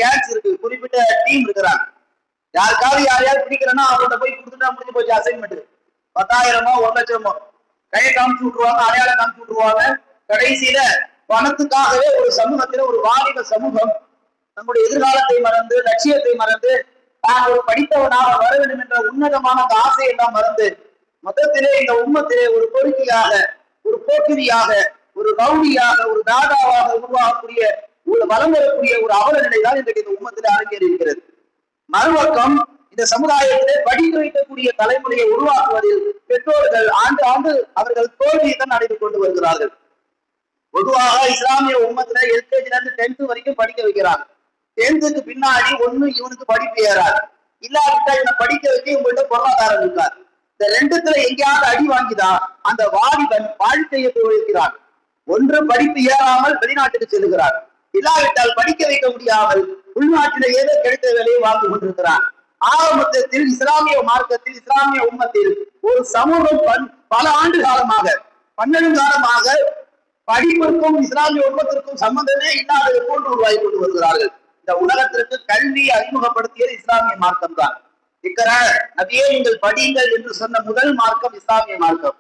Gates இருக்கு, குறிப்பிட்ட team இருக்கிறாங்க. யாருக்காவது யாரையாவது பிடிக்கிறேன்னா அவங்கள்ட்ட போய் கொடுத்துட்டா முடிஞ்சு போச்சு. அசைன்மெண்ட் 10,000மோ 1,00,000மோ கையை காமிச்சு விட்டுருவாங்க, அடையாளம் காமிச்சு விட்டுருவாங்க. கடைசியில பணத்துக்காகவே ஒரு சமூகத்தில ஒரு வாலிப சமூகம் நம்முடைய எதிர்காலத்தை மறந்து, லட்சியத்தை மறந்து, தான் ஒரு படித்தவனாக வர வேண்டும் என்ற உன்னதமான அந்த ஆசையை எல்லாம் மறந்து, மொத்தத்திலே இந்த உம்மத்திலே ஒரு பொறுக்கியாக, ஒரு போக்கிரியாக, ஒரு ரவுடியாக, ஒரு தாதாவாக உருவாகக்கூடிய ஒரு வளம் வரக்கூடிய ஒரு அவல நிலைதான் இன்றைக்கு இந்த உம்மத்திலே அரங்கேறி இருக்கிறது. மறுபக்கம் இந்த சமுதாயத்திலே படிக்க வைக்கக்கூடிய தலைமுறையை உருவாக்குவதில் பெற்றோர்கள் ஆண்டு ஆண்டு அவர்கள் தோல்வியை தான் அடைந்து கொண்டு வருகிறார்கள். பொதுவாக இஸ்லாமிய உம்மத்துல எல்கேஜில இருந்து 10th வரைக்கும் படிக்க வைக்கிறாங்க. 10th பின்னாடி ஒண்ணு இவனுக்கு படிப்பு ஏறாது, இல்லாவிட்டா இவனை படிக்க வச்சு இவங்கள்ட்ட பொருளாதாரம் இருக்காது. இந்த ரெண்டுத்துல எங்கேயாவது அடி வாங்கிதான் அந்த வாலிபன் வாழ்க்கையை துவக்கிறான். ஒன்று படிப்பு ஏறாமல் வெளிநாட்டுக்கு செல்லுகிறார், இல்லாவிட்டால் படிக்க வைக்க முடியாமல் உள்நாட்டில ஏதோ கிடைத்த வேலையை வாழ்ந்து கொண்டிருக்கிறான். ஆரம்பத்தில் இஸ்லாமிய மார்க்கத்தில், இஸ்லாமிய உம்மத்தில் ஒரு சமூகம் பல ஆண்டு காலமாக, 12 காலமாக படிப்பிற்கும் இஸ்லாமிய உம்மத்திற்கும் சம்பந்தமே இல்லாதது போன்று உருவாகி கொண்டு வருகிறார்கள். இந்த உலகத்திற்கு கல்வியை அறிமுகப்படுத்தியது இஸ்லாமிய மார்க்கம் தான். நபியே நீங்கள் படியுங்கள் என்று சொன்ன முதல் மார்க்கம் இஸ்லாமிய மார்க்கம்.